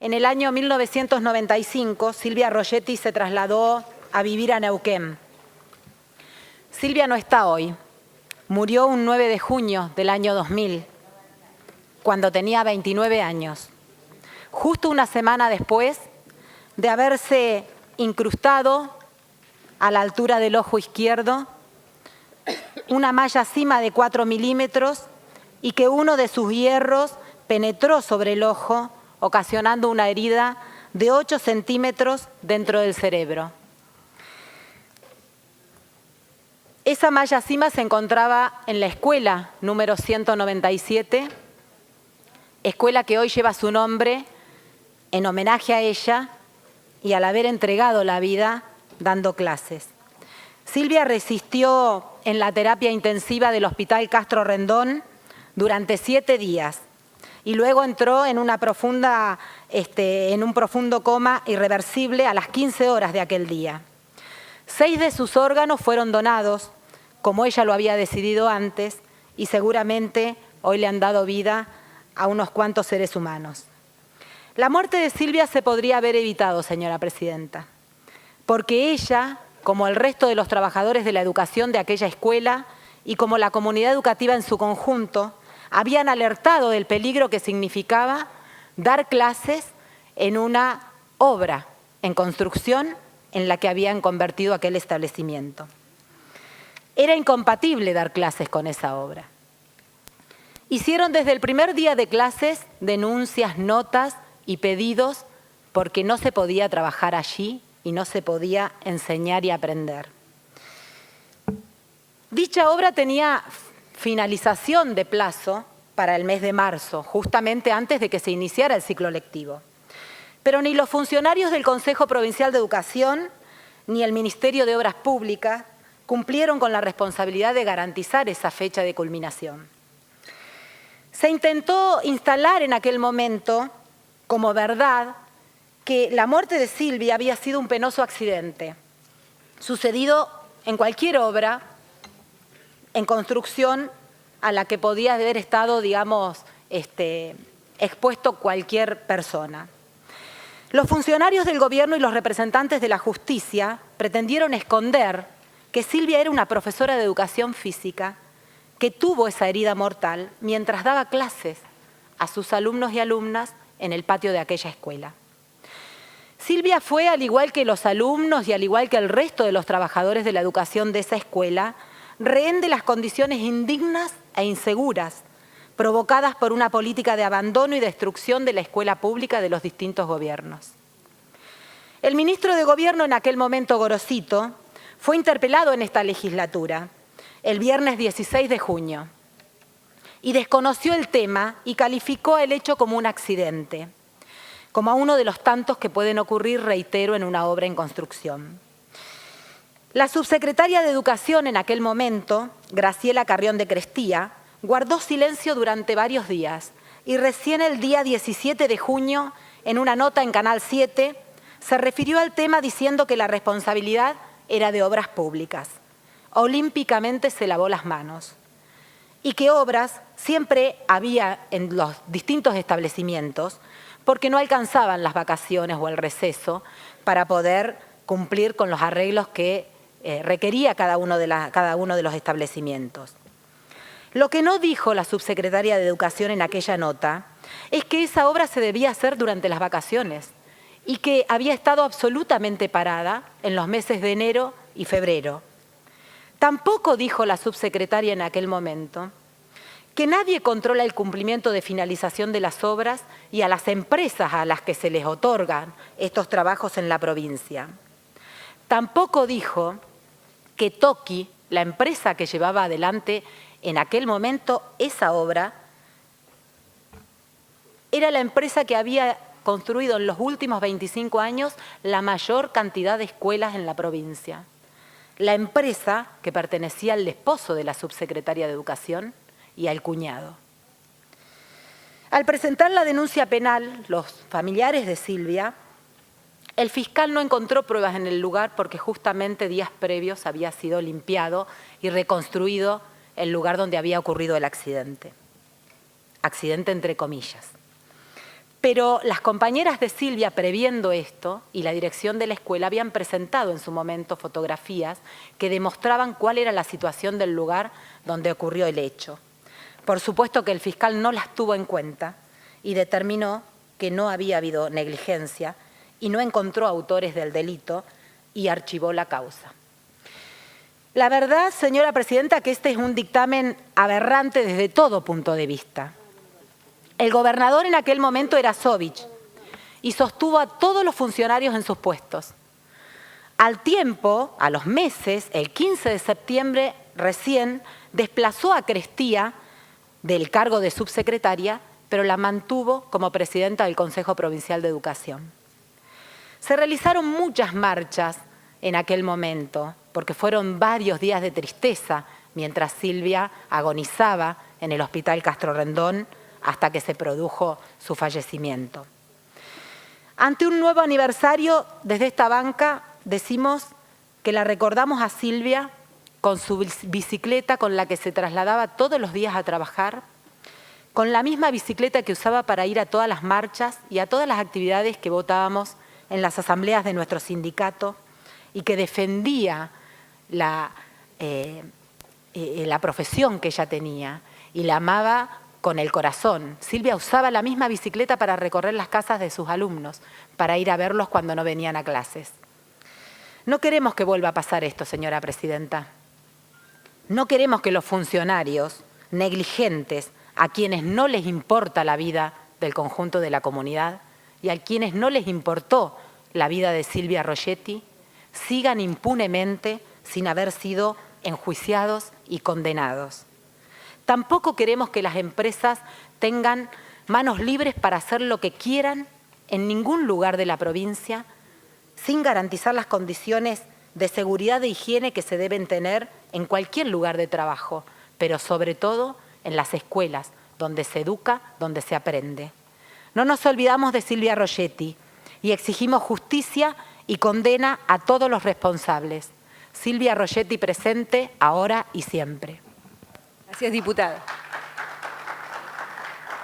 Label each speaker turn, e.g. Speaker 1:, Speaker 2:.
Speaker 1: En el año 1995, Silvia Rogetti se trasladó a vivir a Neuquén. Silvia no está hoy. Murió un 9 de junio del año 2000, cuando tenía 29 años, justo una semana después de haberse incrustado a la altura del ojo izquierdo una malla cima de 4 milímetros y que uno de sus hierros penetró sobre el ojo, ocasionando una herida de 8 centímetros dentro del cerebro. Esa malla cima se encontraba en la escuela número 197, escuela que hoy lleva su nombre en homenaje a ella y al haber entregado la vida dando clases. Silvia resistió en la terapia intensiva del Hospital Castro Rendón durante 7 días y luego entró en un profundo coma irreversible a las 15 horas de aquel día. 6 de sus órganos fueron donados, como ella lo había decidido antes, y seguramente hoy le han dado vida a unos cuantos seres humanos. La muerte de Silvia se podría haber evitado, señora presidenta, porque ella, como el resto de los trabajadores de la educación de aquella escuela y como la comunidad educativa en su conjunto, habían alertado del peligro que significaba dar clases en una obra en construcción en la que habían convertido aquel establecimiento. Era incompatible dar clases con esa obra. Hicieron desde el primer día de clases denuncias, notas y pedidos porque no se podía trabajar allí y no se podía enseñar y aprender. Dicha obra tenía finalización de plazo para el mes de marzo, justamente antes de que se iniciara el ciclo lectivo. Pero ni los funcionarios del Consejo Provincial de Educación ni el Ministerio de Obras Públicas cumplieron con la responsabilidad de garantizar esa fecha de culminación. Se intentó instalar en aquel momento como verdad que la muerte de Silvia había sido un penoso accidente, sucedido en cualquier obra en construcción a la que podía haber estado, digamos, expuesto cualquier persona. Los funcionarios del gobierno y los representantes de la justicia pretendieron esconder que Silvia era una profesora de educación física que tuvo esa herida mortal mientras daba clases a sus alumnos y alumnas en el patio de aquella escuela. Silvia fue, al igual que los alumnos y al igual que el resto de los trabajadores de la educación de esa escuela, rehén de las condiciones indignas e inseguras provocadas por una política de abandono y destrucción de la escuela pública de los distintos gobiernos. El ministro de Gobierno en aquel momento, Gorosito, fue interpelado en esta legislatura el viernes 16 de junio y desconoció el tema y calificó el hecho como un accidente, como a uno de los tantos que pueden ocurrir, reitero, en una obra en construcción. La subsecretaria de Educación en aquel momento, Graciela Carrión de Crestía, guardó silencio durante varios días y recién el día 17 de junio, en una nota en Canal 7, se refirió al tema diciendo que la responsabilidad era de Obras Públicas. Olímpicamente se lavó las manos y que obras siempre había en los distintos establecimientos porque no alcanzaban las vacaciones o el receso para poder cumplir con los arreglos que requería cada uno de los establecimientos. Lo que no dijo la subsecretaria de Educación en aquella nota es que esa obra se debía hacer durante las vacaciones y que había estado absolutamente parada en los meses de enero y febrero. Tampoco dijo la subsecretaria en aquel momento que nadie controla el cumplimiento de finalización de las obras y a las empresas a las que se les otorgan estos trabajos en la provincia. Tampoco dijo que Toki, la empresa que llevaba adelante en aquel momento esa obra, era la empresa que había construido en los últimos 25 años la mayor cantidad de escuelas en la provincia. La empresa que pertenecía al esposo de la subsecretaria de Educación y al cuñado. Al presentar la denuncia penal, los familiares de Silvia, el fiscal no encontró pruebas en el lugar porque justamente días previos había sido limpiado y reconstruido el lugar donde había ocurrido el accidente. Accidente entre comillas. Pero las compañeras de Silvia, previendo esto, y la dirección de la escuela habían presentado en su momento fotografías que demostraban cuál era la situación del lugar donde ocurrió el hecho. Por supuesto que el fiscal no las tuvo en cuenta y determinó que no había habido negligencia y no encontró autores del delito y archivó la causa. La verdad, señora presidenta, que este es un dictamen aberrante desde todo punto de vista. El gobernador en aquel momento era Sovich y sostuvo a todos los funcionarios en sus puestos. Al tiempo, a los meses, el 15 de septiembre recién desplazó a Crestía del cargo de subsecretaria, pero la mantuvo como presidenta del Consejo Provincial de Educación. Se realizaron muchas marchas en aquel momento, porque fueron varios días de tristeza mientras Silvia agonizaba en el Hospital Castro Rendón hasta que se produjo su fallecimiento. Ante un nuevo aniversario, desde esta banca decimos que la recordamos a Silvia con su bicicleta con la que se trasladaba todos los días a trabajar, con la misma bicicleta que usaba para ir a todas las marchas y a todas las actividades que votábamos en las asambleas de nuestro sindicato y que defendía la profesión que ella tenía y la amaba con el corazón. Silvia usaba la misma bicicleta para recorrer las casas de sus alumnos, para ir a verlos cuando no venían a clases. No queremos que vuelva a pasar esto, señora presidenta. No queremos que los funcionarios negligentes, a quienes no les importa la vida del conjunto de la comunidad y a quienes no les importó la vida de Silvia Rogetti, sigan impunemente sin haber sido enjuiciados y condenados. Tampoco queremos que las empresas tengan manos libres para hacer lo que quieran en ningún lugar de la provincia sin garantizar las condiciones de seguridad e higiene que se deben tener en cualquier lugar de trabajo, pero sobre todo en las escuelas, donde se educa, donde se aprende. No nos olvidamos de Silvia Rogetti y exigimos justicia y condena a todos los responsables. Silvia Rogetti presente, ahora y siempre.
Speaker 2: Gracias, diputada.